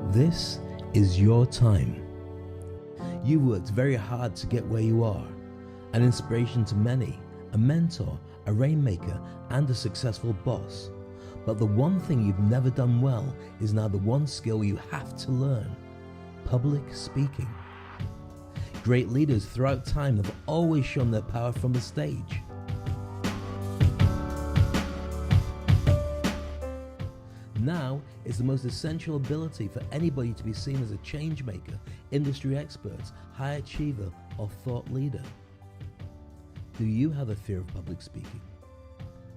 This is your time. You've worked very hard to get where you are, an inspiration to many, a mentor, a rainmaker, and a successful boss. But the one thing you've never done well is now the one skill you have to learn: public speaking. Great leaders throughout time have always shown their power from the stage. Now is the most essential ability for anybody to be seen as a change maker, industry expert, high achiever, or thought leader. Do you have a fear of public speaking?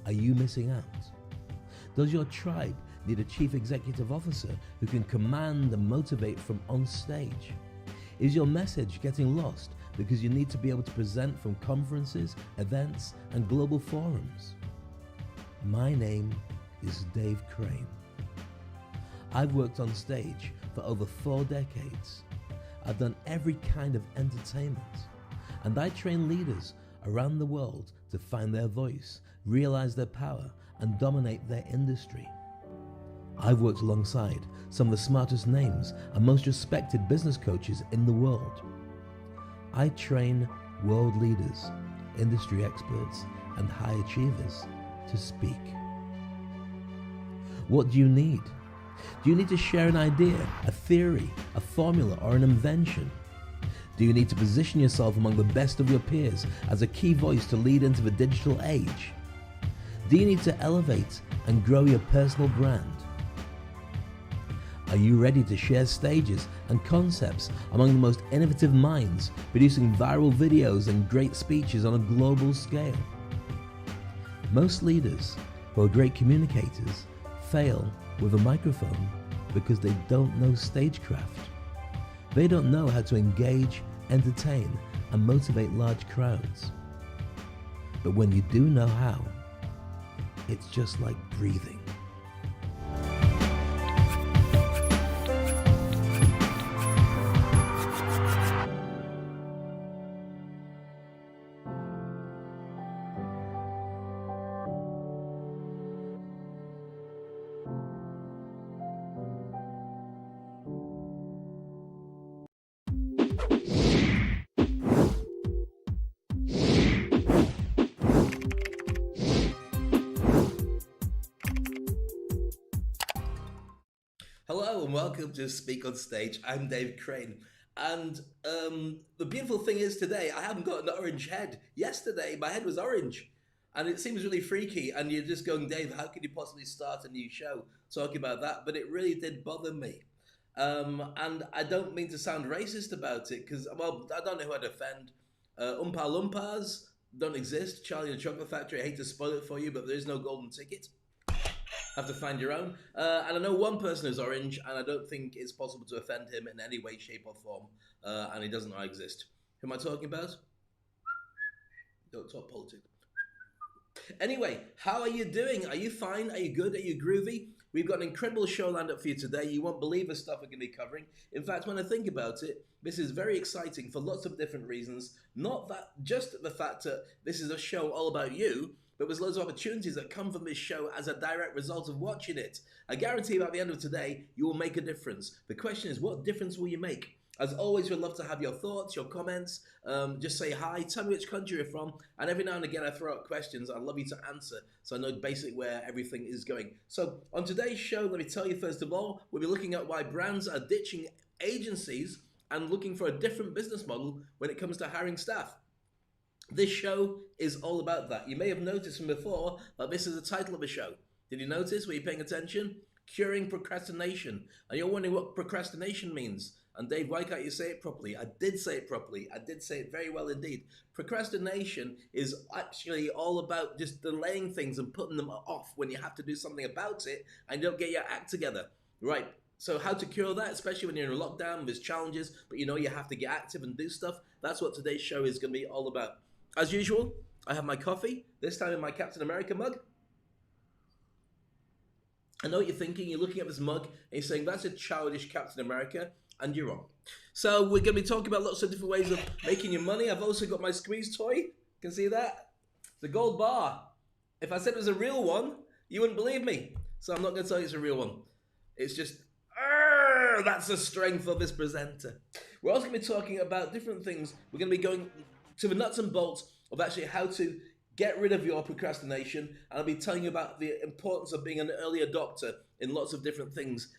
Are you missing out? Does your tribe need a chief executive officer who can command and motivate from on stage? Is your message getting lost because you need to be able to present from conferences, events, and global forums? My name is Dave Crane. I've worked on stage for over 4 decades. I've done every kind of entertainment, and I train leaders around the world to find their voice, realize their power, and dominate their industry. I've worked alongside some of the smartest names and most respected business coaches in the world. I train world leaders, industry experts, and high achievers to speak. What do you need? Do you need to share an idea, a theory, a formula, or an invention? Do you need to position yourself among the best of your peers as a key voice to lead into the digital age? Do you need to elevate and grow your personal brand? Are you ready to share stages and concepts among the most innovative minds, producing viral videos and great speeches on a global scale? Most leaders who are great communicators fail with a microphone because they don't know stagecraft. They don't know how to engage, entertain, and motivate large crowds. But when you do know how, it's just like breathing. Hello and welcome to Speak on Stage. I'm Dave Crane, and the beautiful thing is today I haven't got an orange head. Yesterday my head was orange, and it seems really freaky. And you're just going, Dave, how could you possibly start a new show talking about that? But it really did bother me, and I don't mean to sound racist about it because, well, I don't know who I'd offend. Oompa Loompas don't exist. Charlie and the Chocolate Factory. I hate to spoil it for you, but there is no golden ticket. Have to find your own. And I know one person who's orange, and I don't think it's possible to offend him in any way, shape, or form. And he doesn't know I exist. Who am I talking about? Don't talk politics. Anyway, how are you doing? Are you fine? Are you good? Are you groovy? We've got an incredible show lined up for you today. You won't believe the stuff we're going to be covering. In fact, when I think about it, this is very exciting for lots of different reasons. Not that just the fact that this is a show all about you, but there's loads of opportunities that come from this show as a direct result of watching it. I guarantee by the end of today, you will make a difference. The question is, what difference will you make? As always, we'd love to have your thoughts, your comments. Just say hi, tell me which country you're from, and every now and again I throw out questions I'd love you to answer so I know basically where everything is going. So on today's show, let me tell you first of all, we'll be looking at why brands are ditching agencies and looking for a different business model when it comes to hiring staff. This show is all about that. You may have noticed from before that this is the title of the show. Did you notice? Were you paying attention? Curing procrastination. And you're wondering what procrastination means. And Dave, why can't you say it properly? I did say it properly. I did say it very well indeed. Procrastination is actually all about just delaying things and putting them off when you have to do something about it and you don't get your act together. Right. So how to cure that, especially when you're in a lockdown, there's challenges, but you know you have to get active and do stuff. That's what today's show is going to be all about. As usual, I have my coffee, this time in my Captain America mug. I know what you're thinking. You're looking at this mug and you're saying, that's a childish Captain America, and you're wrong. So we're going to be talking about lots of different ways of making your money. I've also got my squeeze toy. Can see that? The gold bar. If I said it was a real one, you wouldn't believe me. So I'm not going to tell you it's a real one. It's just... That's the strength of this presenter. We're also going to be talking about different things. We're going to be going to the nuts and bolts of actually how to get rid of your procrastination. And I'll be telling you about the importance of being an early adopter in lots of different things.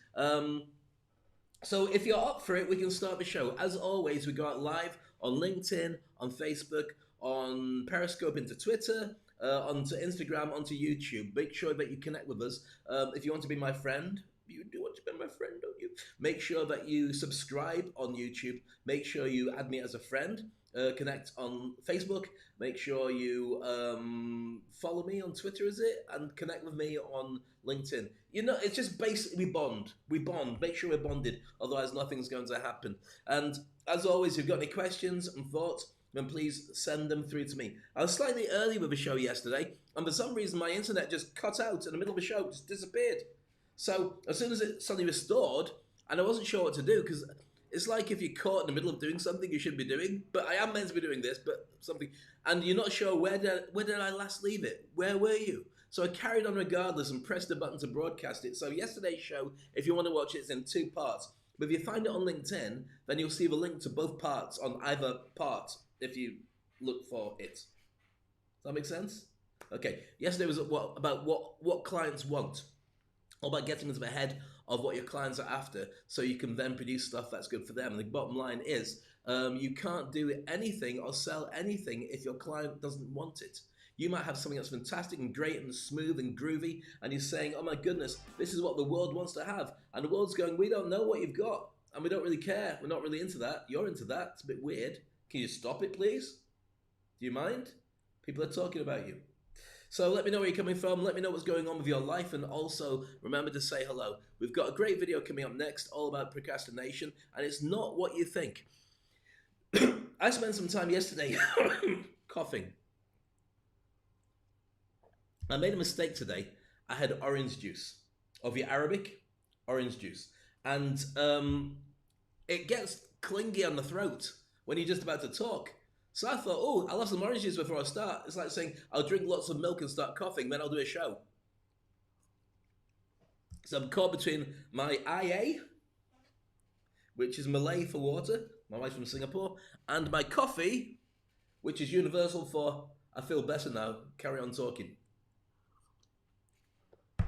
So if you're up for it, we can start the show. As always, we go out live on LinkedIn, on Facebook, on Periscope into Twitter, onto Instagram, onto YouTube. Make sure that you connect with us. If you want to be my friend, you do want to be my friend, don't you? Make sure that you subscribe on YouTube. Make sure you add me as a friend. Connect on Facebook. Make sure you follow me on Twitter, is it? And connect with me on LinkedIn. You know, it's just basically we bond. We bond. Make sure we're bonded. Otherwise, nothing's going to happen. And as always, if you've got any questions and thoughts, then please send them through to me. I was slightly early with the show yesterday, and for some reason, my internet just cut out in the middle of the show. It just disappeared. So as soon as it suddenly restored, and I wasn't sure what to do, because it's like if you're caught in the middle of doing something you shouldn't be doing, but I am meant to be doing this, but something, and you're not sure where did I last leave it? Where were you? So I carried on regardless and pressed the button to broadcast it. So yesterday's show, if you want to watch it, it's in 2 parts. But if you find it on LinkedIn, then you'll see the link to both parts on either part if you look for it. Does that make sense? Okay. Yesterday was about what clients want. All about getting into the head of what your clients are after so you can then produce stuff that's good for them. And the bottom line is you can't do anything or sell anything if your client doesn't want it. You might have something that's fantastic and great and smooth and groovy, and you're saying, oh my goodness, this is what the world wants to have. And the world's going, we don't know what you've got, and we don't really care. We're not really into that. You're into that. It's a bit weird. Can you stop it, please? Do you mind? People are talking about you. So let me know where you're coming from. Let me know what's going on with your life. And also remember to say hello. We've got a great video coming up next all about procrastination. And it's not what you think. I spent some time yesterday coughing. I made a mistake today. I had orange juice. Of your Arabic, orange juice. And it gets clingy on the throat when you're just about to talk. So I thought, oh, I'll have some orange juice before I start. It's like saying, I'll drink lots of milk and start coughing, then I'll do a show. So I'm caught between my IA, which is Malay for water, my wife's from Singapore, and my coffee, which is universal for, I feel better now, carry on talking.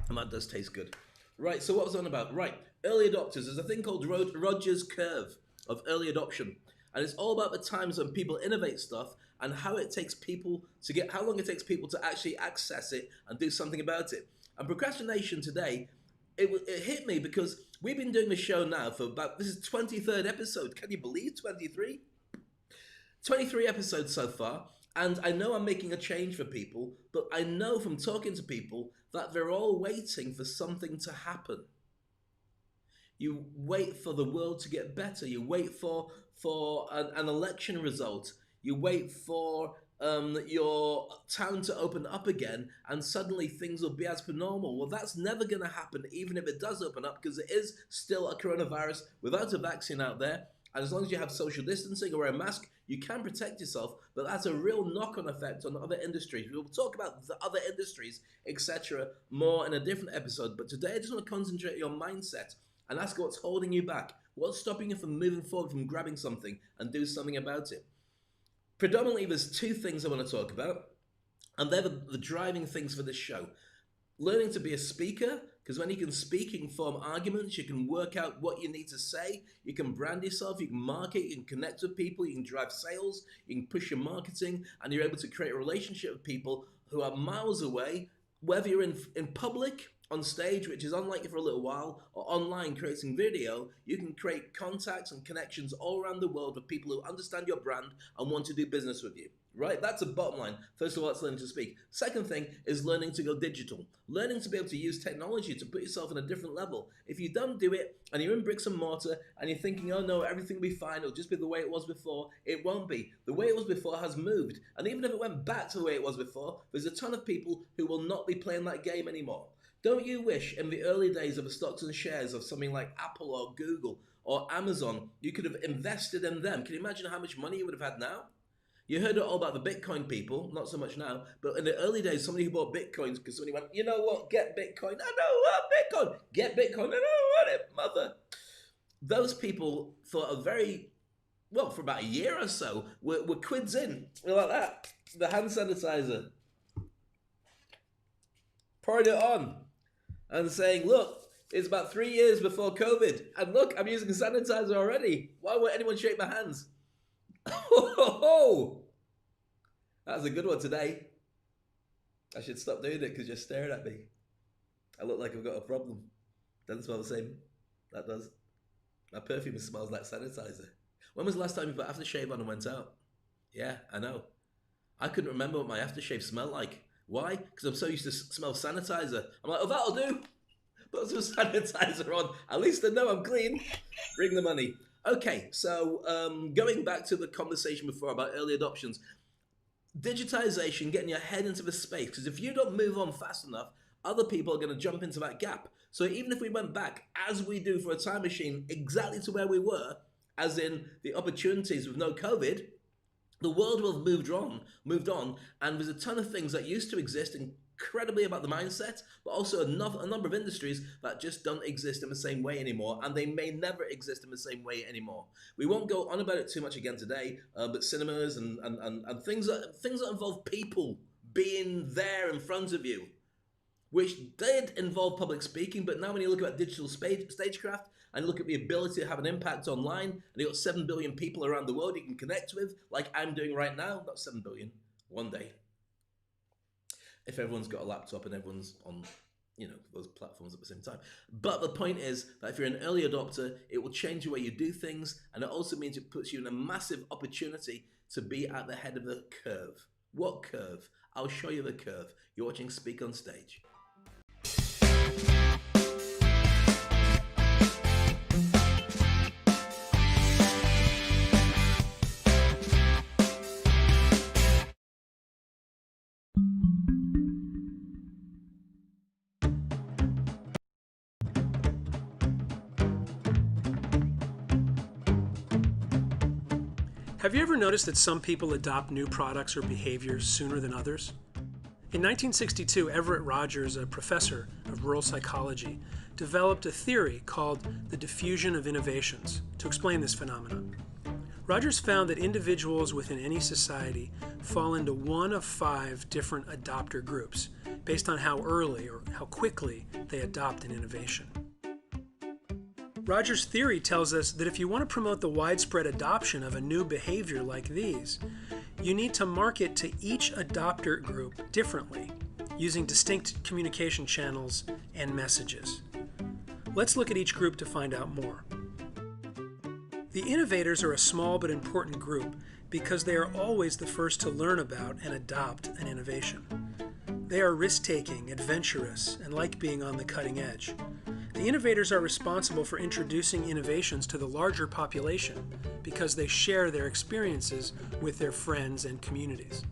And that does taste good. Right, so what was I on about? Right, early adopters. There's a thing called Rogers Curve of early adoption. And it's all about the times when people innovate stuff and how it takes people to get, how long it takes people to actually access it and do something about it. And procrastination today, it hit me because we've been doing the show now for about, this is 23rd episode. Can you believe 23? 23 episodes so far. And I know I'm making a change for people, but I know from talking to people that they're all waiting for something to happen. You wait for the world to get better. You wait for an election result. You wait for your town to open up again, and suddenly things will be as per normal. Well, that's never going to happen, even if it does open up, because it is still a coronavirus without a vaccine out there. And as long as you have social distancing or wear a mask, you can protect yourself, but that's a real knock-on effect on other industries. We'll talk about the other industries, etc., more in a different episode. But today, I just want to concentrate on your mindset and ask what's holding you back. What's stopping you from moving forward, from grabbing something and do something about it? Predominantly, there's 2 things I want to talk about, and they're the driving things for this show. Learning to be a speaker, because when you can speak, you can form arguments, you can work out what you need to say, you can brand yourself, you can market, you can connect with people, you can drive sales, you can push your marketing, and you're able to create a relationship with people who are miles away, whether you're in public, on stage, which is unlikely for a little while, or online creating video. You can create contacts and connections all around the world with people who understand your brand and want to do business with you, right? That's a bottom line. First of all, it's learning to speak. Second thing is learning to go digital, learning to be able to use technology to put yourself on a different level. If you don't do it and you're in bricks and mortar and you're thinking, oh no, everything will be fine, it'll just be the way it was before, it won't be. The way it was before has moved. And even if it went back to the way it was before, there's a ton of people who will not be playing that game anymore. Don't you wish in the early days of the stocks and shares of something like Apple or Google or Amazon, you could have invested in them? Can you imagine how much money you would have had now? You heard all about the Bitcoin people, not so much now, but in the early days, somebody who bought Bitcoins because somebody went, you know what, get Bitcoin. I don't want Bitcoin. Get Bitcoin. I don't want it, mother. those people thought a very, well, for about a year or so, were quids in. We're like that. The hand sanitizer. Pouring it on and saying, look, it's about 3 years before COVID. And look, I'm using sanitizer already. Why won't anyone shake my hands? Oh, that was a good one today. I should stop doing it because you're staring at me. I look like I've got a problem. Doesn't smell the same. That does. My perfume smells like sanitizer. When was the last time you put aftershave on and went out? Yeah, I know. I couldn't remember what my aftershave smelled like. Why? Because I'm so used to smell sanitizer. I'm like, oh, that'll do. Put some sanitizer on. At least I know I'm clean. Bring the money. Okay, so going back to the conversation before about early adoptions, digitization, getting your head into the space, because if you don't move on fast enough, other people are going to jump into that gap. So even if we went back, as we do for a time machine, exactly to where we were, as in the opportunities with no COVID, the world will have moved on, and there's a ton of things that used to exist incredibly about the mindset, but also a number of industries that just don't exist in the same way anymore, and they may never exist in the same way anymore. We won't go on about it too much again today, but cinemas and things that involve people being there in front of you, which did involve public speaking, but now when you look at digital stagecraft, and look at the ability to have an impact online, and you've got 7 billion people around the world you can connect with, like I'm doing right now. Not 7 billion, one day. If everyone's got a laptop and everyone's on, those platforms at the same time. But the point is that if you're an early adopter, it will change the way you do things, and it also means it puts you in a massive opportunity to be at the head of the curve. What curve? I'll show you the curve. You're watching Speak on Stage. Have you ever noticed that some people adopt new products or behaviors sooner than others? In 1962, Everett Rogers, a professor of rural psychology, developed a theory called the diffusion of innovations to explain this phenomenon. Rogers found that individuals within any society fall into one of 5 different adopter groups based on how early or how quickly they adopt an innovation. Rogers' theory tells us that if you want to promote the widespread adoption of a new behavior like these, you need to market to each adopter group differently, using distinct communication channels and messages. Let's look at each group to find out more. The innovators are a small but important group because they are always the first to learn about and adopt an innovation. They are risk-taking, adventurous, and like being on the cutting edge. The innovators are responsible for introducing innovations to the larger population because they share their experiences with their friends and communities.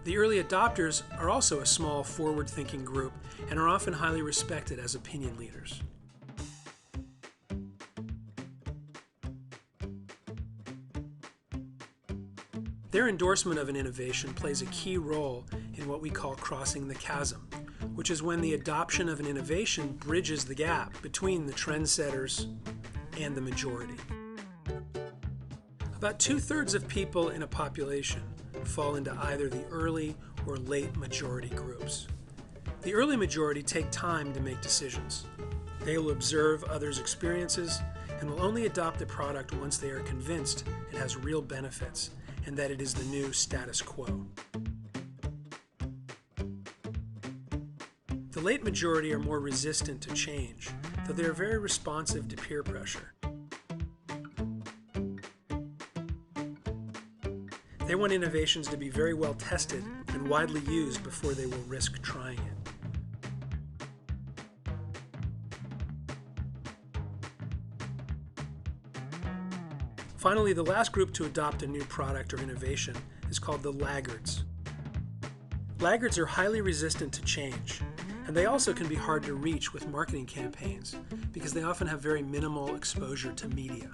The early adopters are also a small, forward-thinking group and are often highly respected as opinion leaders. Their endorsement of an innovation plays a key role in what we call crossing the chasm, which is when the adoption of an innovation bridges the gap between the trendsetters and the majority. About 2/3 of people in a population fall into either the early or late majority groups. The early majority take time to make decisions. They will observe others' experiences and will only adopt the product once they are convinced it has real benefits and that it is the new status quo. The late majority are more resistant to change, though they are very responsive to peer pressure. They want innovations to be very well tested and widely used before they will risk trying it. Finally, the last group to adopt a new product or innovation is called the laggards. Laggards are highly resistant to change, and they also can be hard to reach with marketing campaigns because they often have very minimal exposure to media.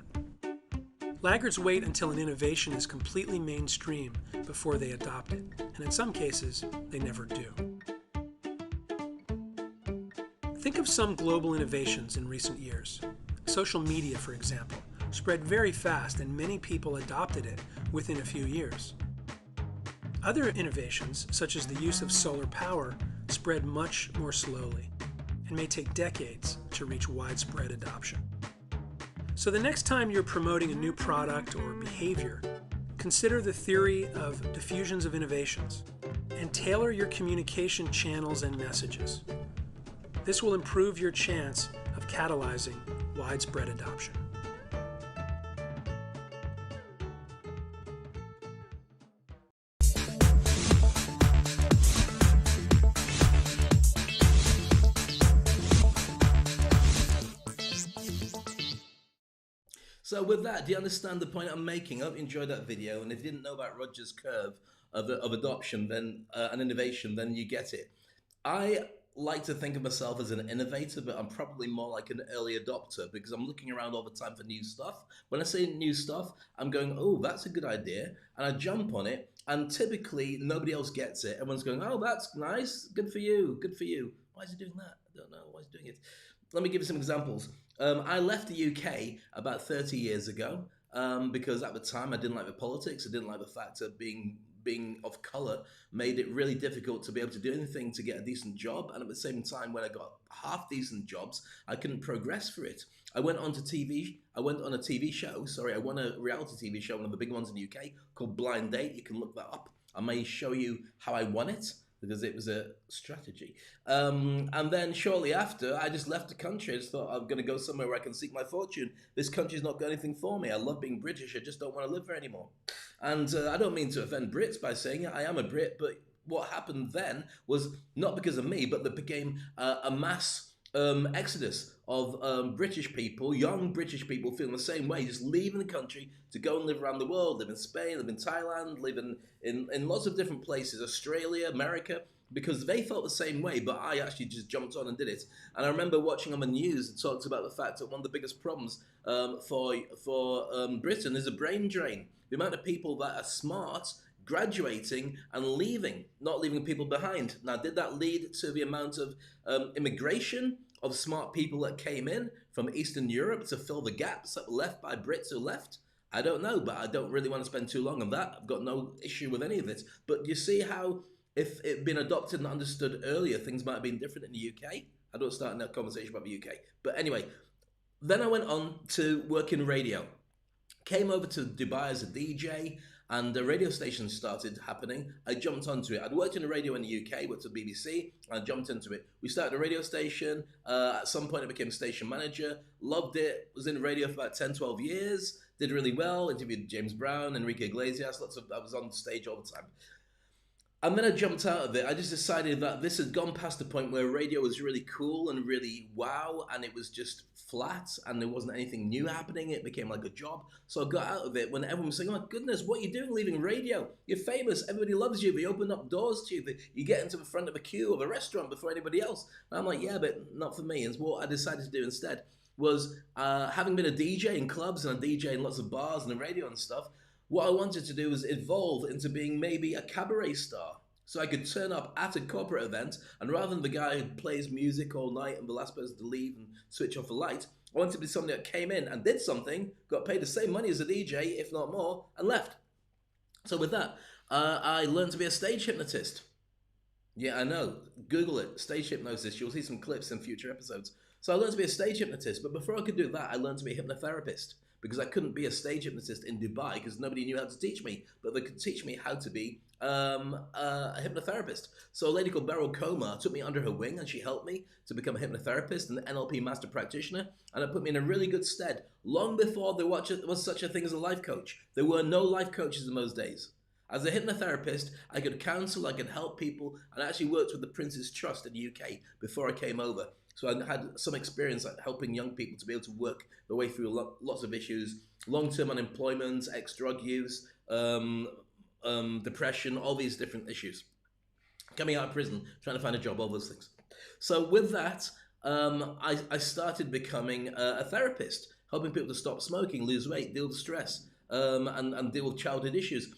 Laggards wait until an innovation is completely mainstream before they adopt it, and in some cases, they never do. Think of some global innovations in recent years. Social media, for example, spread very fast and many people adopted it within a few years. Other innovations, such as the use of solar power, spread much more slowly and may take decades to reach widespread adoption. So the next time you're promoting a new product or behavior, consider the theory of diffusions of innovations and tailor your communication channels and messages. This will improve your chance of catalyzing widespread adoption. So with that, do you understand the point I'm making? I hope you enjoyed that video, and if you didn't know about Rogers' curve of adoption then and innovation, then you get it. I like to think of myself as an innovator, but I'm probably more like an early adopter because I'm looking around all the time for new stuff. When I say new stuff, I'm going, oh, that's a good idea, and I jump on it, and typically nobody else gets it. Everyone's going, oh, that's nice, good for you, good for you. Why is he doing that? I don't know, why is he doing it? Let me give you some examples. I left the UK about 30 years ago because at the time I didn't like the politics. I didn't like the fact of being of colour made it really difficult to be able to do anything to get a decent job. And at the same time, when I got half decent jobs, I couldn't progress for it. I went on a TV show. Sorry, I won a reality TV show, one of the big ones in the UK, called Blind Date. You can look that up. I may show you how I won it, because it was a strategy. And then shortly after, I just left the country. I just thought I'm going to go somewhere where I can seek my fortune. This country's not got anything for me. I love being British. I just don't want to live there anymore. And I don't mean to offend Brits by saying it. I am a Brit, but what happened then was not because of me, but there became a mass exodus of British people, young British people feeling the same way, just leaving the country to go and live around the world, live in Spain, live in Thailand, live in lots of different places, Australia, America, because they felt the same way, but I actually just jumped on and did it. And I remember watching on the news, it talked about the fact that one of the biggest problems for Britain is a brain drain. The amount of people that are smart graduating and leaving, not leaving people behind. Now, did that lead to the amount of immigration of smart people that came in from Eastern Europe to fill the gaps that were left by Brits who left? I don't know, but I don't really want to spend too long on that. I've got no issue with any of it. But you see how, if it had been adopted and understood earlier, things might have been different in the UK? I don't start that conversation about the UK. But anyway, then I went on to work in radio. Came over to Dubai as a DJ, and the radio station started happening. I jumped onto it. I'd worked in the radio in the UK, worked at BBC, and I jumped into it. We started a radio station. At some point, I became station manager. Loved it. Was in radio for about 10, 12 years. Did really well. Interviewed James Brown, Enrique Iglesias. I was on stage all the time. And then I jumped out of it. I just decided that this had gone past the point where radio was really cool and really wow, and it was just flat, and there wasn't anything new happening. It became like a job. So I got out of it when everyone was saying, oh my goodness, what are you doing leaving radio? You're famous. Everybody loves you. They open up doors to you. You get into the front of a queue of a restaurant before anybody else. And I'm like, yeah, but not for me. And what I decided to do instead was, having been a DJ in clubs and a DJ in lots of bars and the radio and stuff, what I wanted to do was evolve into being maybe a cabaret star. So I could turn up at a corporate event, and rather than the guy who plays music all night and the last person to leave and switch off the light, I wanted to be somebody that came in and did something, got paid the same money as a DJ, if not more, and left. So with that, I learned to be a stage hypnotist. Yeah, I know. Google it, stage hypnosis. You'll see some clips in future episodes. So I learned to be a stage hypnotist, but before I could do that, I learned to be a hypnotherapist, because I couldn't be a stage hypnotist in Dubai because nobody knew how to teach me, but they could teach me how to be a hypnotherapist. So a lady called Beryl Coma took me under her wing, and she helped me to become a hypnotherapist and an NLP master practitioner, and it put me in a really good stead. Long before there was such a thing as a life coach. There were no life coaches in those days. As a hypnotherapist, I could counsel, I could help people, and I actually worked with the Prince's Trust in the UK before I came over. So I had some experience at helping young people to be able to work their way through lots of issues, long-term unemployment, ex-drug use, depression, all these different issues. Coming out of prison, trying to find a job, all those things. So with that, I started becoming a therapist, helping people to stop smoking, lose weight, deal with stress, and deal with childhood issues.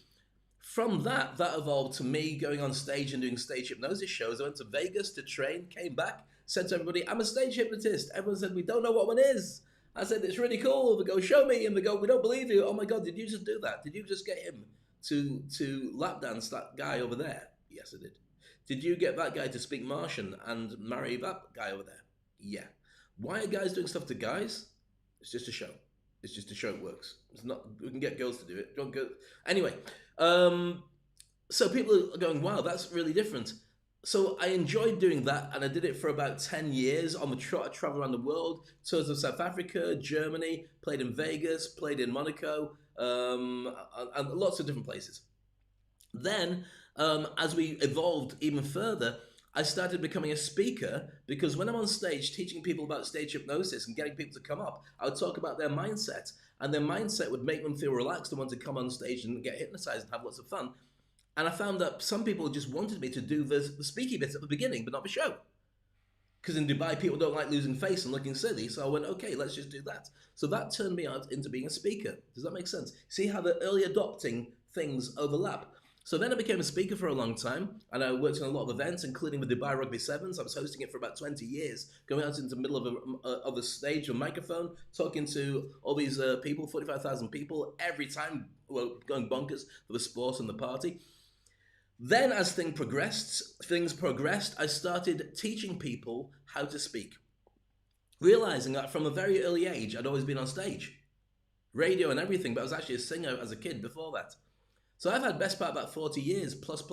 From that evolved to me going on stage and doing stage hypnosis shows. I went to Vegas to train, came back, said to everybody, I'm a stage hypnotist. Everyone said, we don't know what one is. I said, it's really cool. They go, show me. And they go, we don't believe you. Oh my God, did you just do that? Did you just get him to lap dance that guy over there? Yes, I did. Did you get that guy to speak Martian and marry that guy over there? Yeah. Why are guys doing stuff to guys? It's just a show. It's just a show. It works. It's not. We can get girls to do it. Don't go. Anyway, so people are going, wow, that's really different. So I enjoyed doing that, and I did it for about 10 years on the travel around the world, tours of South Africa, Germany, played in Vegas, played in Monaco, and lots of different places. Then, as we evolved even further, I started becoming a speaker, because when I'm on stage teaching people about stage hypnosis and getting people to come up, I would talk about their mindset, and their mindset would make them feel relaxed and want to come on stage and get hypnotized and have lots of fun. And I found that some people just wanted me to do the speaky bits at the beginning, but not the show. Because in Dubai, people don't like losing face and looking silly. So I went, okay, let's just do that. So that turned me out into being a speaker. Does that make sense? See how the early adopting things overlap? So then I became a speaker for a long time, and I worked on a lot of events, including the Dubai Rugby Sevens. I was hosting it for about 20 years, going out into the middle of a stage, a microphone, talking to all these people, 45,000 people, every time, well, going bonkers for the sport and the party. Then as things progressed, I started teaching people how to speak, realizing that from a very early age, I'd always been on stage, radio and everything, but I was actually a singer as a kid before that. So I've had best part about 40 years plus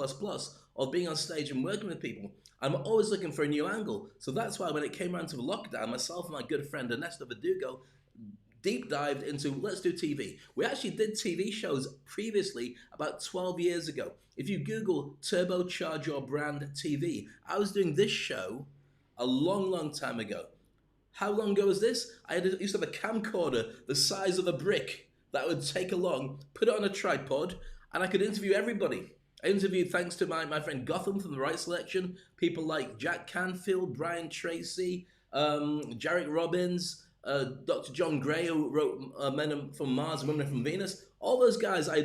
of being on stage and working with people. I'm always looking for a new angle. So that's why when it came around to the lockdown, myself and my good friend Ernesto Verdugo deep dived into, let's do TV. We actually did TV shows previously about 12 years ago. If you Google Turbocharge Your Brand TV, I was doing this show a long time ago. How long ago was this? I used to have a camcorder the size of a brick that I would take along, put it on a tripod, and I could interview everybody. I interviewed, thanks to my friend Gotham from The Right Selection, people like Jack Canfield, Brian Tracy, Jarek Robbins, Dr. John Gray, who wrote Men from Mars and Women from Venus. All those guys, I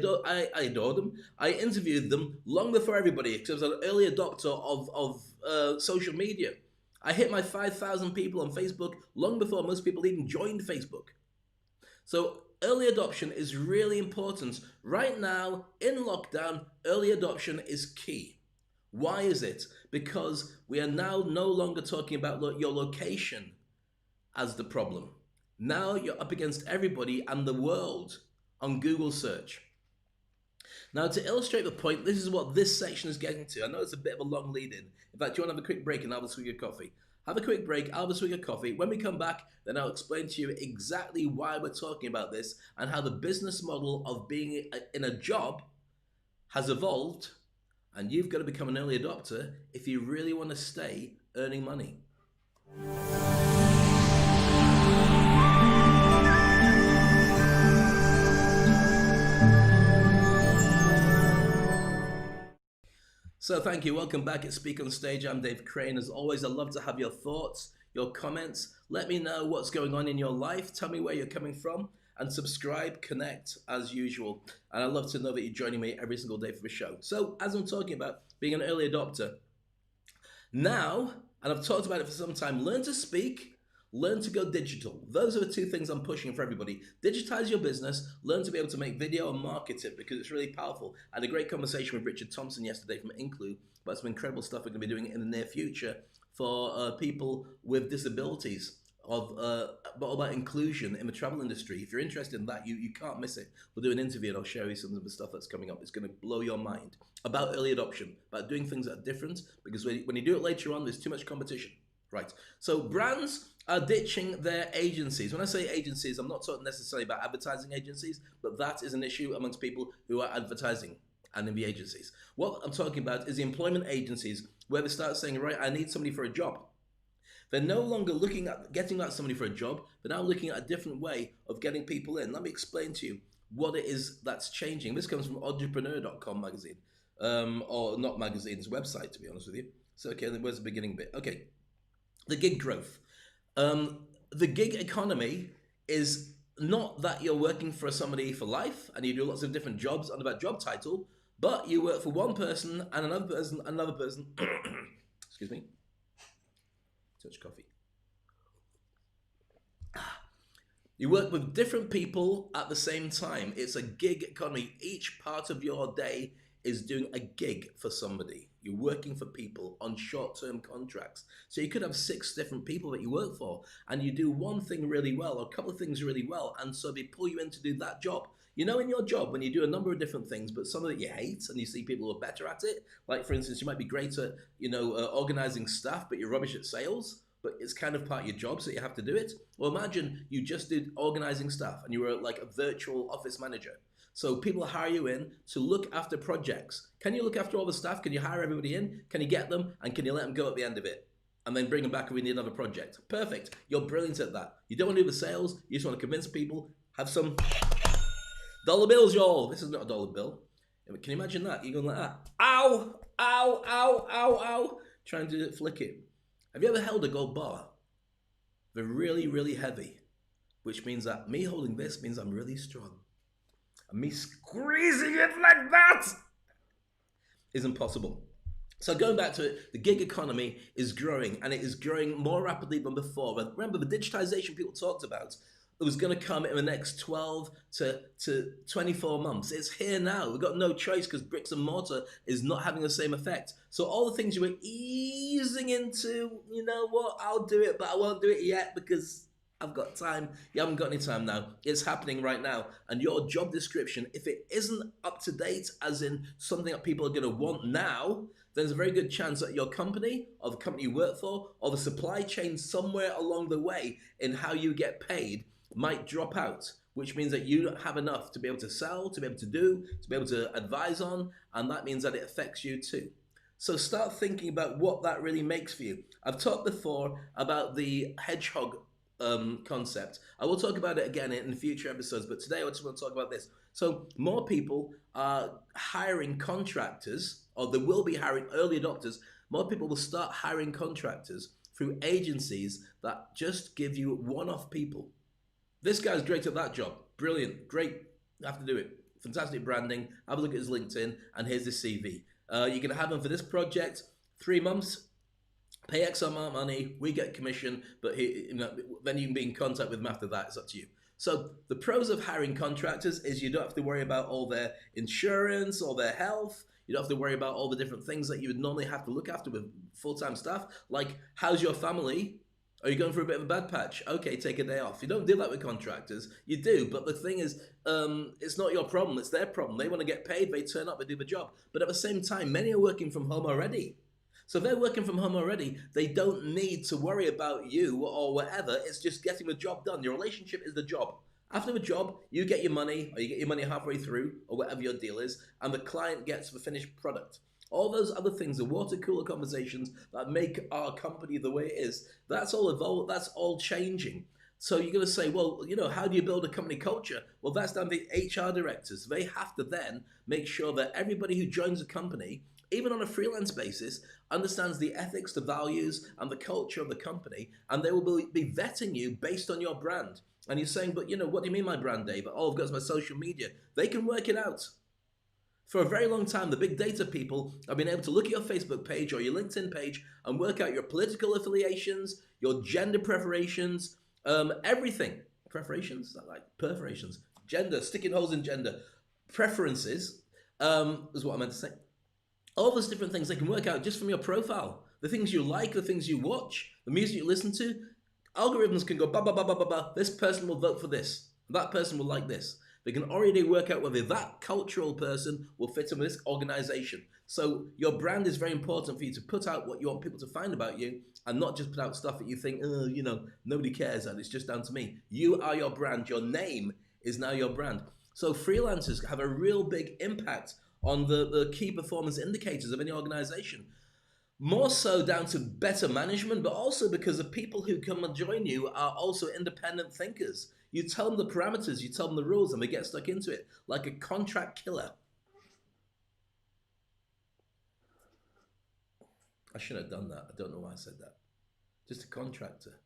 adore them. I interviewed them long before everybody, because I was an early adopter of social media. I hit my 5,000 people on Facebook long before most people even joined Facebook. So early adoption is really important. Right now, in lockdown, early adoption is key. Why is it? Because we are now no longer talking about your location as the problem. Now you're up against everybody and the world on Google search. Now, to illustrate the point, this is what this section is getting to. I know it's a bit of a long lead in. In fact, do you want to have a quick break and have a swig of coffee? Have a quick break, I'll have a swig of coffee. When we come back, then I'll explain to you exactly why we're talking about this and how the business model of being in a job has evolved, and you've got to become an early adopter if you really want to stay earning money. So thank you. Welcome back at Speak on Stage. I'm Dave Crane. As always, I'd love to have your thoughts, your comments. Let me know what's going on in your life. Tell me where you're coming from, and subscribe, connect as usual. And I'd love to know that you're joining me every single day for the show. So as I'm talking about being an early adopter, now, and I've talked about it for some time, learn to speak, learn to go digital. Those are the two things I'm pushing for everybody. Digitize your business, learn to be able to make video and market it, because it's really powerful. I had a great conversation with Richard Thompson yesterday from Include about some incredible stuff we're going to be doing in the near future for people with disabilities, all about inclusion in the travel industry. If you're interested in that, you can't miss it. We'll do an interview and I'll show you some of the stuff that's coming up. It's going to blow your mind about early adoption, about doing things that are different, because when you do it later on, there's too much competition. Right, so brands are ditching their agencies. When I say agencies, I'm not talking necessarily about advertising agencies, but that is an issue amongst people who are advertising and in the agencies. What I'm talking about is the employment agencies, where they start saying, right, I need somebody for a job. They're no longer looking at getting that somebody for a job, they're now looking at a different way of getting people in. Let me explain to you what it is that's changing. This comes from entrepreneur.com magazine, or not magazine's website, to be honest with you. So, okay, where's the beginning bit? Okay. The gig growth. The gig economy is not that you're working for somebody for life and you do lots of different jobs under that job title, But you work for one person and another person, another person. Excuse me. Touch coffee. You work with different people at the same time. It's a gig economy. Each part of your day is doing a gig for somebody. You're working for people on short-term contracts. So you could have 6 different people that you work for, and you do one thing really well, or a couple of things really well, and so they pull you in to do that job. You know, in your job, when you do a number of different things, but some of it you hate, and you see people who are better at it, like for instance, you might be great at, organizing staff, but you're rubbish at sales, but it's kind of part of your job, so you have to do it. Well, imagine you just did organizing staff, and you were like a virtual office manager. So people hire you in to look after projects. Can you look after all the staff? Can you hire everybody in? Can you get them? And can you let them go at the end of it? And then bring them back if we need another project. Perfect. You're brilliant at that. You don't want to do the sales. You just want to convince people. Have some dollar bills, y'all. This is not a dollar bill. Can you imagine that? You're going like that. Ow, ow, ow, ow, ow. Trying to flick it. Have you ever held a gold bar? They're really, really heavy, which means that me holding this means I'm really strong. And me squeezing it like that isn't possible. So going back to it, the gig economy is growing, and it is growing more rapidly than before. But remember, the digitization people talked about, it was going to come in the next 12 to 24 months. It's here now. We've got no choice because bricks and mortar is not having the same effect. So all the things you were easing into, you know what, I'll do it, but I won't do it yet because I've got time. You haven't got any time now. It's happening right now. And your job description, if it isn't up to date, as in something that people are going to want now, then there's a very good chance that your company or the company you work for or the supply chain somewhere along the way in how you get paid might drop out, which means that you don't have enough to be able to sell, to be able to do, to be able to advise on, and that means that it affects you too. So start thinking about what that really makes for you. I've talked before about the hedgehog concept. I will talk about it again in future episodes, but today I just want to talk about this. So more people are hiring contractors, or they will be hiring early adopters. More people will start hiring contractors through agencies that just give you one-off people. This guy's great at that job. Brilliant, great, have to do it. Fantastic branding, have a look at his LinkedIn, and here's his CV. You can have him for this project, 3 months, pay X amount of money, we get commission, but then you can be in contact with him after that. It's up to you. So the pros of hiring contractors is you don't have to worry about all their insurance or their health. You don't have to worry about all the different things that you would normally have to look after with full-time staff. Like, how's your family? Are you going through a bit of a bad patch? Okay, take a day off. You don't do that with contractors. You do, but the thing is, it's not your problem. It's their problem. They want to get paid. They turn up. They do the job. But at the same time, many are working from home already. So if they're working from home already, they don't need to worry about you or whatever. It's just getting the job done. Your relationship is the job. After the job, you get your money, or you get your money halfway through, or whatever your deal is, and the client gets the finished product. All those other things, the water cooler conversations that make our company the way it is, that's all evolved, that's all changing. So you're going to say, well, how do you build a company culture? Well, that's down to the HR directors. They have to then make sure that everybody who joins a company, even on a freelance basis, understands the ethics, the values, and the culture of the company, and they will be vetting you based on your brand. And you're saying, but what do you mean my brand, Dave? All I've got is my social media. They can work it out. For a very long time, the big data people have been able to look at your Facebook page or your LinkedIn page and work out your political affiliations, your gender preparations, everything. Preparations? Is that like perforations? Gender, sticking holes in gender. Preferences is what I meant to say. All those different things they can work out just from your profile. The things you like, the things you watch, the music you listen to. Algorithms can go, ba, ba, ba, ba, ba, ba. This person will vote for this. That person will like this. They can already work out whether that cultural person will fit in with this organization. So your brand is very important for you to put out what you want people to find about you and not just put out stuff that you think, nobody cares and it's just down to me. You are your brand. Your name is now your brand. So freelancers have a real big impact on the key performance indicators of any organization. More so down to better management, but also because the people who come and join you are also independent thinkers. You tell them the parameters, you tell them the rules, and they get stuck into it, like a contract killer. I shouldn't have done that. I don't know why I said that. Just a contractor.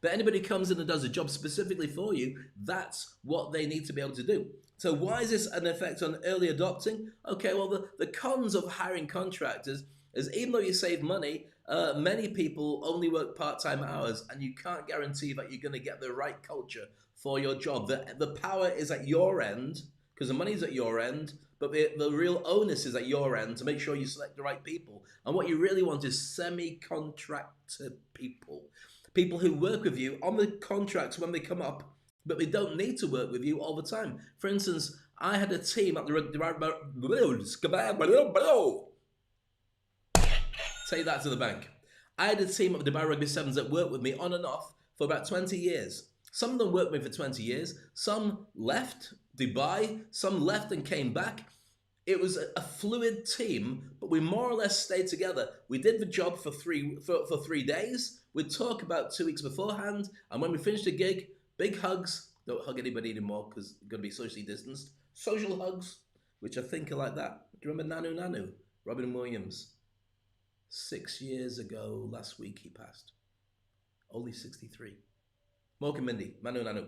But anybody who comes in and does a job specifically for you, that's what they need to be able to do. So why is this an effect on early adopting? Okay, well, the cons of hiring contractors is even though you save money, many people only work part-time hours, and you can't guarantee that you're going to get the right culture for your job. The power is at your end, because the money's at your end, but the real onus is at your end to make sure you select the right people. And what you really want is semi-contractor people. People who work with you on the contracts when they come up, but they don't need to work with you all the time. For instance, I had a team at the Take that to the bank. I had a team of Dubai Rugby Sevens that worked with me on and off for about 20 years. Some of them worked with me for 20 years. Some left Dubai. Some left and came back. It was a fluid team, but we more or less stayed together. We did the job for 3 days. We'd talk about 2 weeks beforehand, and when we finished the gig, big hugs. Don't hug anybody anymore because you're going to be socially distanced. Social hugs, which I think are like that. Do you remember Nanu? Robin Williams. 6 years ago, last week he passed. Only 63. Mork and Mindy, Manu Nanu.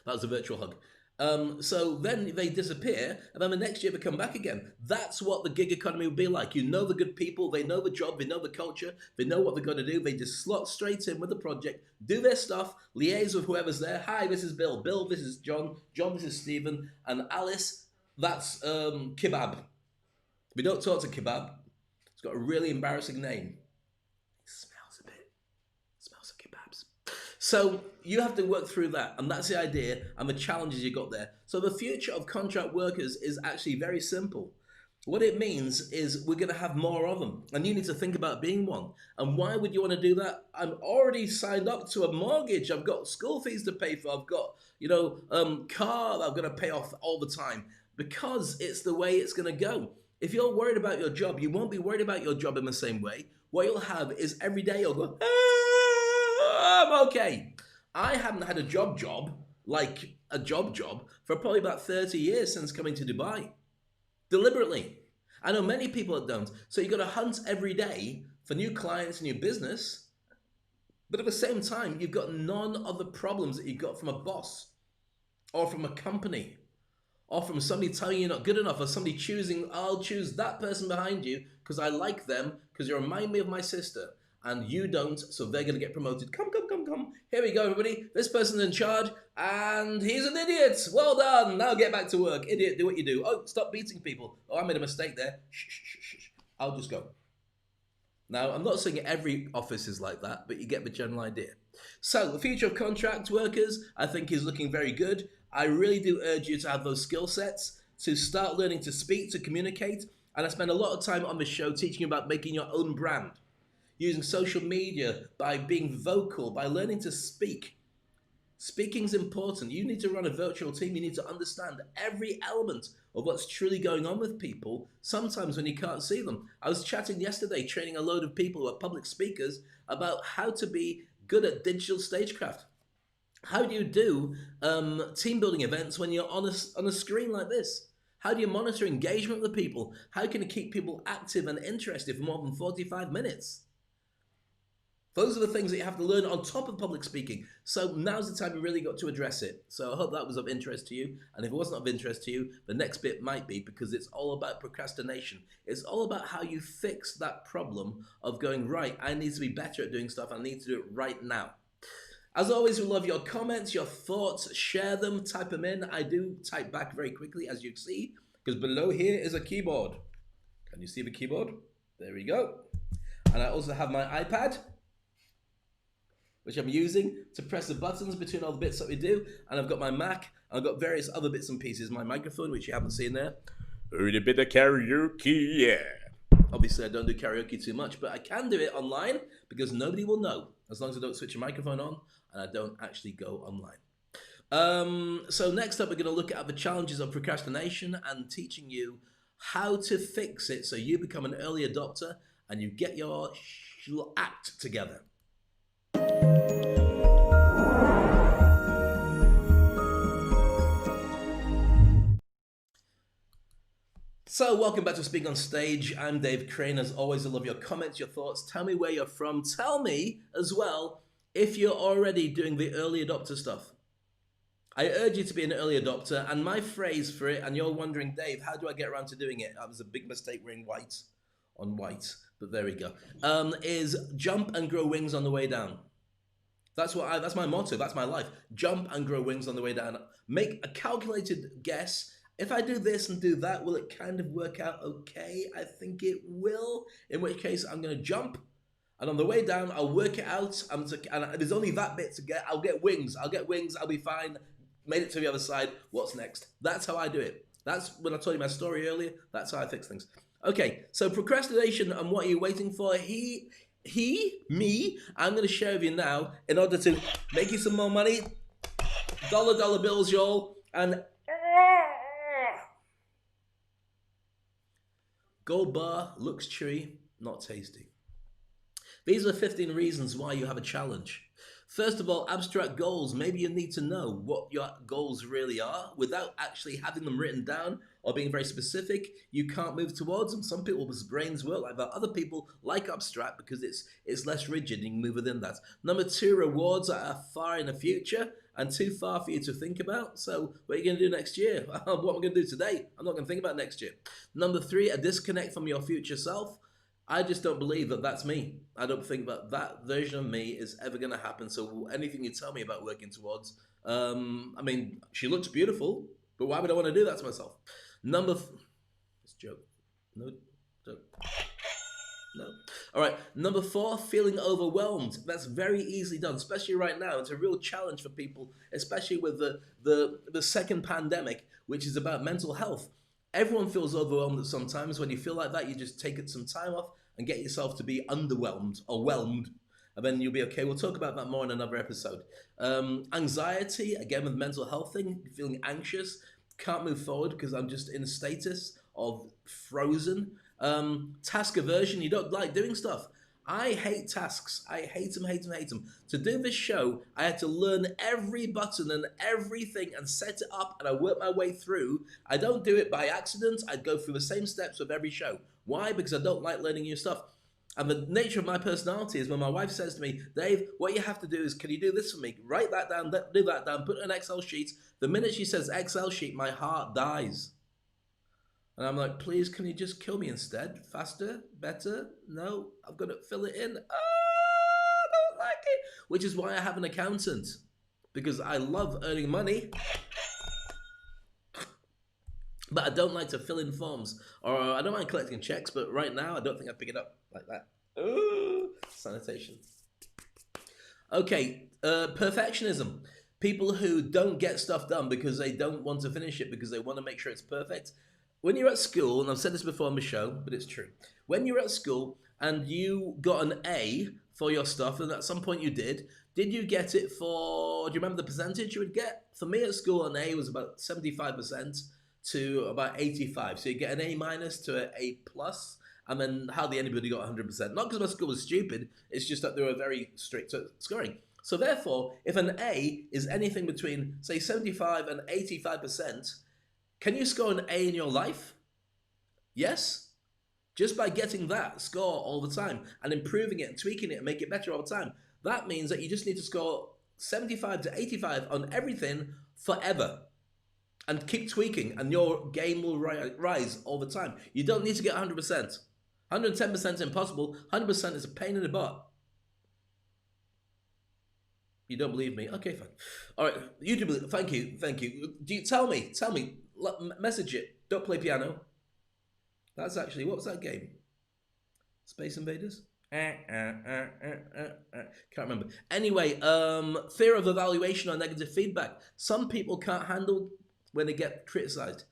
That was a virtual hug. So then they disappear, and then the next year they come back again. That's what the gig economy will be like. You know the good people, they know the job, they know the culture, they know what they're going to do. They just slot straight in with the project, do their stuff, liaise with whoever's there. Hi, this is Bill. Bill, this is John. John, this is Stephen. And Alice, that's Kebab. We don't talk to Kebab. It's got a really embarrassing name. It smells of kebabs. So you have to work through that, and that's the idea and the challenges you got there. So the future of contract workers is actually very simple. What it means is we're going to have more of them, and you need to think about being one. And why would you want to do that? I'm already signed up to a mortgage. I've got school fees to pay for. I've got, car that I've got to pay off all the time, because it's the way it's going to go. If you're worried about your job, you won't be worried about your job in the same way. What you'll have is every day you'll go, I'm okay. I haven't had a job like a job for probably about 30 years since coming to Dubai. Deliberately. I know many people that don't. So you've got to hunt every day for new clients, new business. But at the same time, you've got none of the problems that you got from a boss or from a company, or from somebody telling you you're not good enough, or somebody choosing, I'll choose that person behind you because I like them, because you remind me of my sister, and you don't, so they're going to get promoted. Come. Here we go, everybody. This person's in charge, and he's an idiot. Well done. Now get back to work. Idiot, do what you do. Oh, stop beating people. Oh, I made a mistake there. Shh. I'll just go. Now, I'm not saying every office is like that, but you get the general idea. So, the future of contract workers, I think, is looking very good. I really do urge you to have those skill sets, to start learning to speak, to communicate. And I spend a lot of time on this show teaching you about making your own brand, using social media, by being vocal, by learning to speak. Speaking's important. You need to run a virtual team. You need to understand every element of what's truly going on with people, sometimes when you can't see them. I was chatting yesterday, training a load of people who are public speakers about how to be good at digital stagecraft. How do you do team building events when you're on a screen like this? How do you monitor engagement with people? How can you keep people active and interested for more than 45 minutes? Those are the things that you have to learn on top of public speaking. So now's the time you really got to address it. So I hope that was of interest to you. And if it wasn't of interest to you, the next bit might be, because it's all about procrastination. It's all about how you fix that problem of going, right, I need to be better at doing stuff. I need to do it right now. As always, we love your comments, your thoughts. Share them, type them in. I do type back very quickly, as you see, because below here is a keyboard. Can you see the keyboard? There we go. And I also have my iPad, which I'm using to press the buttons between all the bits that we do. And I've got my Mac, and I've got various other bits and pieces. My microphone, which you haven't seen there. A little bit of karaoke, yeah. Obviously, I don't do karaoke too much, but I can do it online because nobody will know, as long as I don't switch a microphone on and I don't actually go online. So next up, we're going to look at the challenges of procrastination and teaching you how to fix it so you become an early adopter and you get your act together. So welcome back to Speak on Stage. I'm Dave Crane. As always, I love your comments, your thoughts. Tell me where you're from. Tell me as well If you're already doing the early adopter stuff, I urge you to be an early adopter. And my phrase for it, and you're wondering, Dave, how do I get around to doing it? That was a big mistake wearing white on white, but there we go. Is jump and grow wings on the way down. That's my motto. That's my life. Jump and grow wings on the way down. Make a calculated guess. If I do this and do that, will it kind of work out okay? I think it will. In which case, I'm going to jump. And on the way down, I'll work it out. And there's only that bit to get. I'll get wings. I'll be fine. Made it to the other side. What's next? That's how I do it. That's when I told you my story earlier. That's how I fix things. Okay, so procrastination and what are you waiting for? Me, I'm going to share with you now in order to make you some more money. Dollar bills, y'all. And Gold bar looks chewy, not tasty. These are 15 reasons why you have a challenge. First of all, abstract goals. Maybe you need to know what your goals really are without actually having them written down or being very specific. You can't move towards them. Some people's brains work like that. Other people like abstract because it's less rigid and you can move within that. Number 2, rewards that are far in the future and too far for you to think about. So what are you going to do next year? What am I going to do today? I'm not going to think about next year. Number 3, a disconnect from your future self. I just don't believe that that's me. I don't think that version of me is ever going to happen. So anything you tell me about working towards, I mean, she looks beautiful, but why would I want to do that to myself? It's a joke. No, joke. No. All right. Number 4, feeling overwhelmed. That's very easily done, especially right now. It's a real challenge for people, especially with the second pandemic, which is about mental health. Everyone feels overwhelmed sometimes. When you feel like that, you just take it some time off and get yourself to be underwhelmed or whelmed, and then you'll be okay. We'll talk about that more in another episode. Anxiety, again with mental health thing, feeling anxious, can't move forward because I'm just in a status of frozen. Task aversion, you don't like doing stuff. I hate tasks. I hate them. To do this show, I had to learn every button and everything and set it up, and I worked my way through. I don't do it by accident. I go through the same steps with every show. Why? Because I don't like learning new stuff. And the nature of my personality is when my wife says to me, Dave, what you have to do is, can you do this for me? Write that down, do that down, put it in an Excel sheet. The minute she says Excel sheet, my heart dies. And I'm like, please, can you just kill me instead? Faster? Better? No, I've got to fill it in. I don't like it. Which is why I have an accountant. Because I love earning money. But I don't like to fill in forms. Or I don't mind collecting checks, but right now I don't think I'd pick it up like that. Ooh, sanitation. Okay, perfectionism. People who don't get stuff done because they don't want to finish it because they want to make sure it's perfect. When you're at school, and I've said this before on the show, but it's true. When you're at school and you got an A for your stuff, and at some point you did you get it for, do you remember the percentage you would get? For me at school, an A was about 75% to about 85. So you get an A minus to an A plus, and then hardly anybody got 100%. Not because my school was stupid, it's just that they were very strict at scoring. So therefore, if an A is anything between, say, 75 and 85%, can you score an A in your life? Yes. Just by getting that score all the time and improving it and tweaking it and make it better all the time. That means that you just need to score 75 to 85 on everything forever. And keep tweaking and your game will rise all the time. You don't need to get 100%. 110% is impossible. 100% is a pain in the butt. You don't believe me? Okay, fine. All right, you do believe. Thank you. Do you tell me? Message it. Don't play piano. That's actually, what was that game? Space Invaders? Can't remember. Anyway, fear of evaluation or negative feedback. Some people can't handle when they get criticized.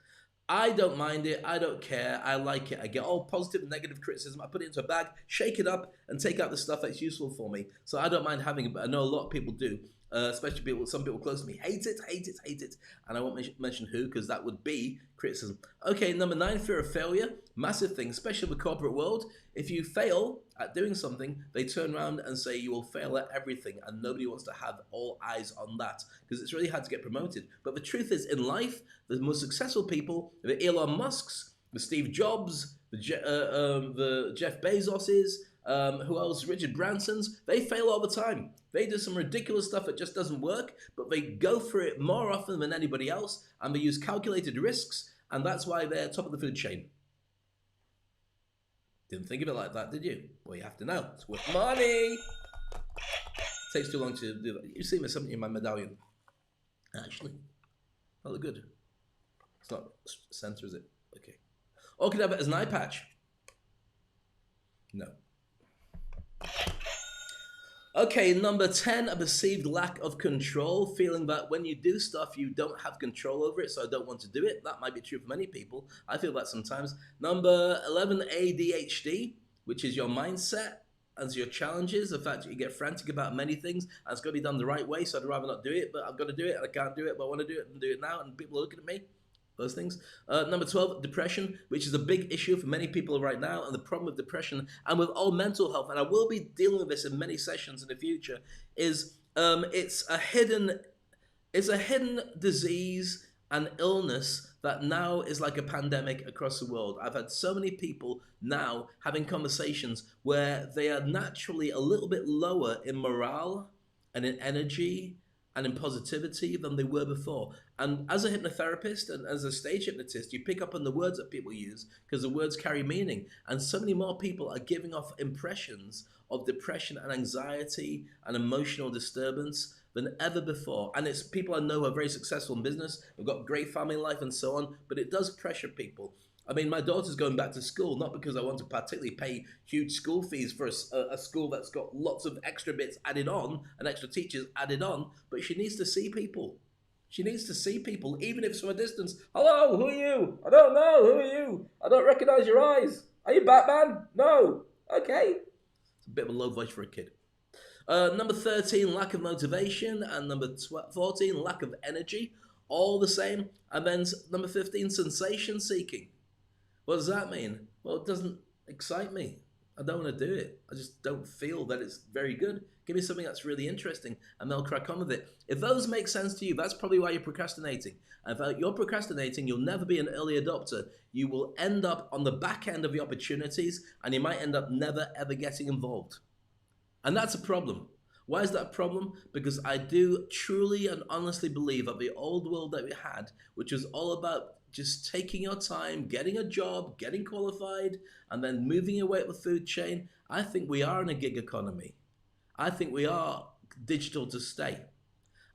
I don't mind it. I don't care. I like it. I get all positive and negative criticism. I put it into a bag, shake it up, and take out the stuff that's useful for me. So I don't mind having it, but I know a lot of people do. Especially some people close to me hate it, and I won't mention who because that would be criticism. Okay, number 9, fear of failure, massive thing, especially with the corporate world. If you fail at doing something, they turn around and say you will fail at everything, and nobody wants to have all eyes on that because it's really hard to get promoted. But the truth is, in life, the most successful people, the Elon Musks, the Steve Jobs, the Jeff Bezoses, Who else? Richard Branson's. They fail all the time. They do some ridiculous stuff that just doesn't work, but they go for it more often than anybody else, and they use calculated risks, and that's why they're top of the food chain. Didn't think of it like that, did you? Well, you have to know. It's worth money. Takes too long to do that. You see me something in my medallion. Actually, that look good. It's not center, is it? Okay. Or could I have it as an eye patch? No. Okay, number 10, a perceived lack of control, feeling that when you do stuff, you don't have control over it, so I don't want to do it. That might be true for many people. I feel that sometimes. Number 11, ADHD, which is your mindset as your challenges, the fact that you get frantic about many things, and it's got to be done the right way, so I'd rather not do it, but I've got to do it, and I can't do it, but I want to do it, and do it now, and people are looking at me. Those things. Number 12, depression, which is a big issue for many people right now, and the problem with depression and with all mental health, and I will be dealing with this in many sessions in the future, is it's a hidden disease and illness that now is like a pandemic across the world. I've had so many people now having conversations where they are naturally a little bit lower in morale and in energy and in positivity than they were before. And as a hypnotherapist and as a stage hypnotist, you pick up on the words that people use because the words carry meaning. And so many more people are giving off impressions of depression and anxiety and emotional disturbance than ever before. And it's people I know who are very successful in business, have got great family life and so on, but it does pressure people. I mean, my daughter's going back to school, not because I want to particularly pay huge school fees for a school that's got lots of extra bits added on and extra teachers added on, but she needs to see people. She needs to see people, even if it's from a distance. Hello, who are you? I don't know, who are you? I don't recognize your eyes. Are you Batman? No. Okay. It's a bit of a low voice for a kid. Number 13, lack of motivation, and number 14, lack of energy. All the same. And then number 15, sensation seeking. What does that mean? Well, it doesn't excite me. I don't want to do it. I just don't feel that it's very good. Give me something that's really interesting and they'll crack on with it. If those make sense to you, that's probably why you're procrastinating. And if you're procrastinating, you'll never be an early adopter. You will end up on the back end of the opportunities and you might end up never ever getting involved. And that's a problem. Why is that a problem? Because I do truly and honestly believe that the old world that we had, which was all about just taking your time, getting a job, getting qualified, and then moving away up the food chain, I think we are in a gig economy. I think we are digital to stay.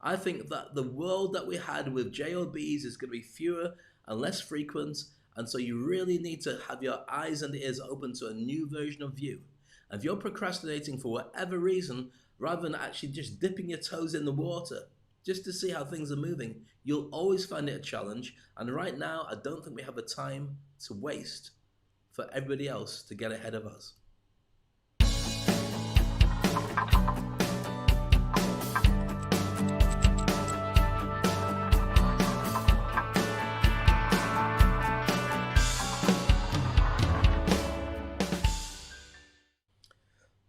I think that the world that we had with JOBs is going to be fewer and less frequent, and so you really need to have your eyes and ears open to a new version of you. And if you're procrastinating for whatever reason, rather than actually just dipping your toes in the water, just to see how things are moving, you'll always find it a challenge. And right now, I don't think we have the time to waste for everybody else to get ahead of us.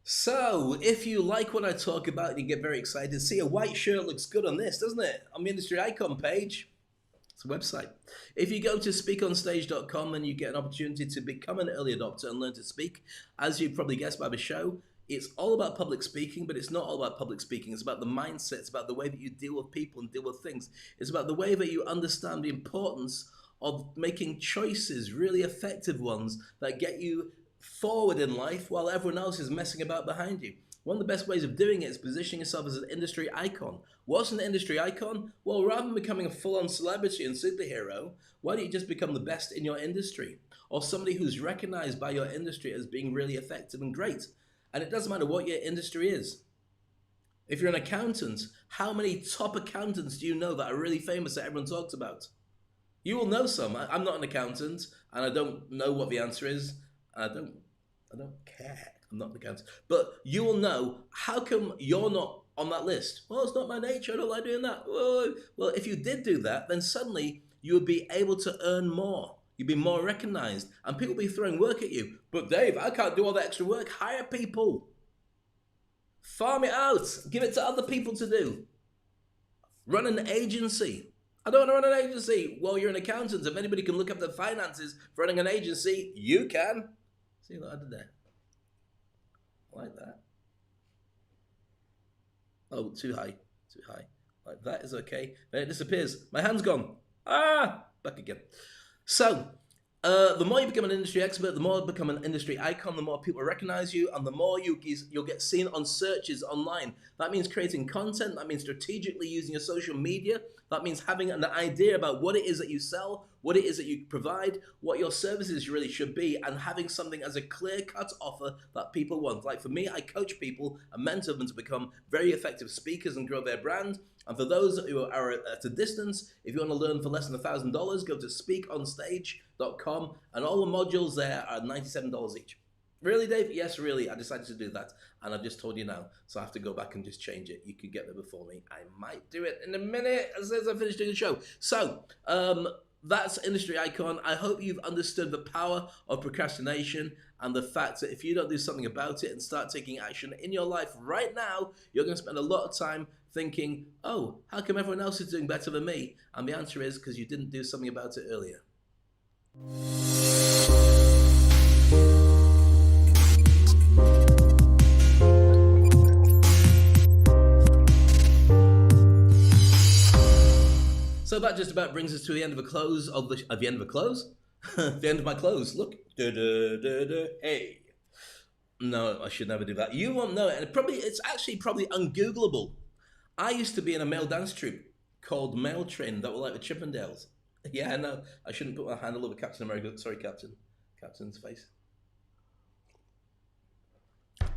So, if you like what I talk about and you get very excited, see, a white shirt looks good on this, doesn't it? On the industry icon page. It's a website. If you go to SpeakOnstage.com and you get an opportunity to become an early adopter and learn to speak, as you probably guessed by the show, it's all about public speaking, but it's not all about public speaking. It's about the mindset. It's about the way that you deal with people and deal with things. It's about the way that you understand the importance of making choices, really effective ones, that get you forward in life while everyone else is messing about behind you. One of the best ways of doing it is positioning yourself as an industry icon. What's an industry icon? Well, rather than becoming a full-on celebrity and superhero, why don't you just become the best in your industry? Or somebody who's recognized by your industry as being really effective and great. And it doesn't matter what your industry is. If you're an accountant, how many top accountants do you know that are really famous that everyone talks about? You will know some. I'm not an accountant, and I don't know what the answer is. I don't care. I'm not an accountant. But you will know, how come you're not on that list? Well, it's not my nature. I don't like doing that. Well, if you did do that, then suddenly you would be able to earn more. You'd be more recognized. And people would be throwing work at you. But Dave, I can't do all that extra work. Hire people. Farm it out. Give it to other people to do. Run an agency. I don't want to run an agency. Well, you're an accountant. If anybody can look up the finances for running an agency, you can. See what I did there? Like that. Oh, too high. Too high. Like that is okay. Then it disappears. My hand's gone. Back again. So, the more you become an industry expert, the more you become an industry icon, the more people recognize you, and the more you'll get seen on searches online. That means creating content. That means strategically using your social media. That means having an idea about what it is that you sell, what it is that you provide, what your services really should be, and having something as a clear-cut offer that people want. Like for me, I coach people and mentor them to become very effective speakers and grow their brand. And for those who are at a distance, if you want to learn for less than $1,000, go to SpeakOnstage.com, and all the modules there are $97 each. Really, Dave? Yes, really. I decided to do that, and I've just told you now, so I have to go back and just change it. You could get there before me. I might do it in a minute as soon as I finish doing the show. So, that's Industry Icon. I hope you've understood the power of procrastination and the fact that if you don't do something about it and start taking action in your life right now, you're going to spend a lot of time thinking, oh, how come everyone else is doing better than me? And the answer is because you didn't do something about it earlier. So that just about brings us to the end of the close of the end of the close? The end of my close. Look. Hey. No, I should never do that. You won't know it. And it's actually probably ungoogleable. I used to be in a male dance troupe called Male Train that were like the Chippendales. Yeah, I know. I shouldn't put my hand all over Captain America. Sorry, Captain's face.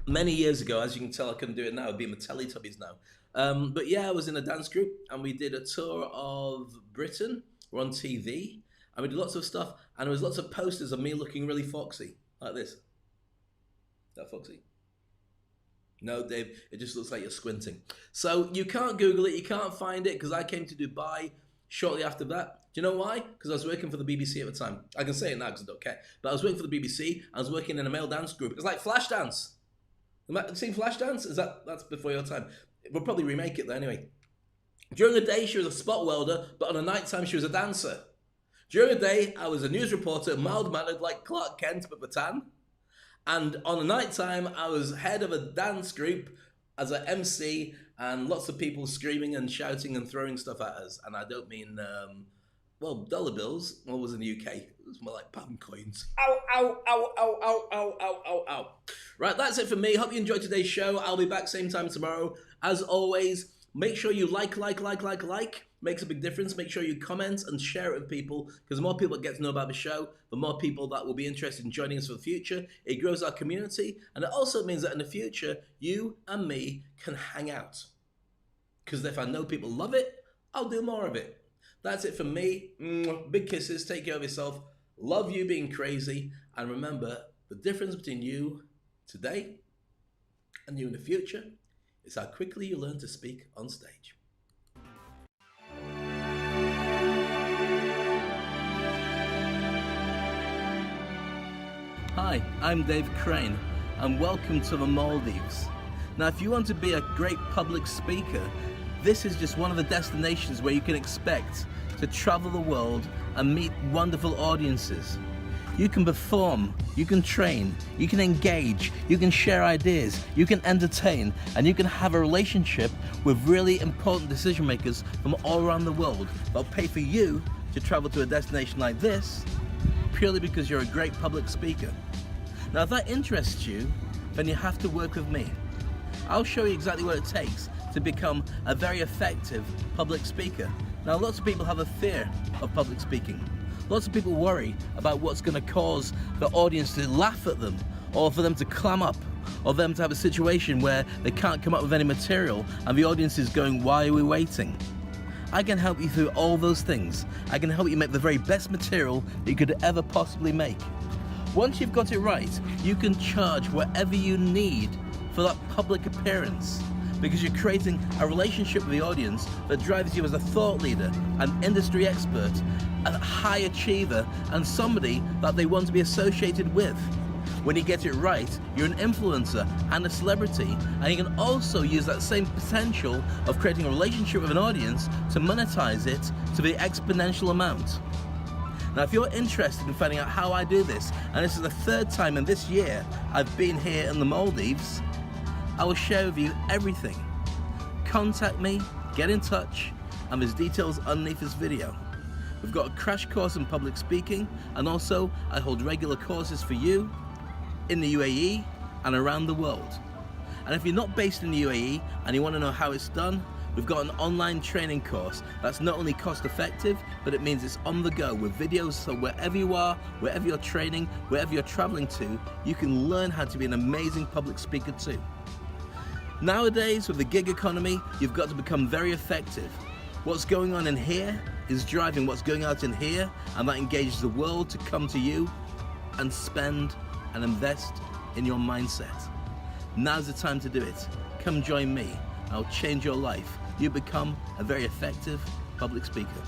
Many years ago, as you can tell, I couldn't do it now. I'd be in the Teletubbies now. But yeah, I was in a dance group and we did a tour of Britain. We're on TV and we did lots of stuff. And there was lots of posters of me looking really foxy, like this. Is that foxy? No, Dave, it just looks like you're squinting. So you can't Google it, you can't find it, because I came to Dubai shortly after that. Do you know why? Because I was working for the BBC at the time. I can say it now because I don't care. But I was working for the BBC, I was working in a male dance group. It's like Flashdance. Seen Flashdance? That's before your time. We'll probably remake it though anyway. During the day, she was a spot welder, but on the night time, she was a dancer. During the day, I was a news reporter, mild-mannered like Clark Kent, but with tan. And on the night time, I was head of a dance group as an MC, and lots of people screaming and shouting and throwing stuff at us. And I don't mean, dollar bills. Well, it was in the UK. It was more like pound coins. Ow, ow, ow, ow, ow, ow, ow, ow, ow. Right, that's it for me. Hope you enjoyed today's show. I'll be back same time tomorrow. As always, make sure you like. Makes a big difference. Make sure you comment and share it with people, because the more people that get to know about the show, the more people that will be interested in joining us for the future. It grows our community, and it also means that in the future, you and me can hang out. Because if I know people love it, I'll do more of it. That's it from me. Big kisses. Take care of yourself. Love you being crazy. And remember, the difference between you today and you in the future is how quickly you learn to speak on stage. Hi, I'm Dave Crane, and welcome to the Maldives. Now, if you want to be a great public speaker, this is just one of the destinations where you can expect to travel the world and meet wonderful audiences. You can perform, you can train, you can engage, you can share ideas, you can entertain, and you can have a relationship with really important decision makers from all around the world. They'll pay for you to travel to a destination like this purely because you're a great public speaker. Now, if that interests you, then you have to work with me. I'll show you exactly what it takes to become a very effective public speaker. Now, lots of people have a fear of public speaking. Lots of people worry about what's going to cause the audience to laugh at them, or for them to clam up, or them to have a situation where they can't come up with any material and the audience is going, why are we waiting? I can help you through all those things. I can help you make the very best material that you could ever possibly make. Once you've got it right, you can charge whatever you need for that public appearance, because you're creating a relationship with the audience that drives you as a thought leader, an industry expert, a high achiever, and somebody that they want to be associated with. When you get it right, you're an influencer and a celebrity, and you can also use that same potential of creating a relationship with an audience to monetize it to the exponential amount. Now, if you're interested in finding out how I do this, and this is the third time in this year I've been here in the Maldives, I will share with you everything. Contact me, get in touch, and there's details underneath this video. We've got a crash course in public speaking, and also I hold regular courses for you in the UAE and around the world. And if you're not based in the UAE and you want to know how it's done, we've got an online training course that's not only cost effective, but it means it's on the go with videos, so wherever you are, wherever you're training, wherever you're traveling to, you can learn how to be an amazing public speaker too. Nowadays, with the gig economy, you've got to become very effective. What's going on in here is driving what's going out in here, and that engages the world to come to you and spend and invest in your mindset. Now's the time to do it. Come join me. I'll change your life. You become a very effective public speaker.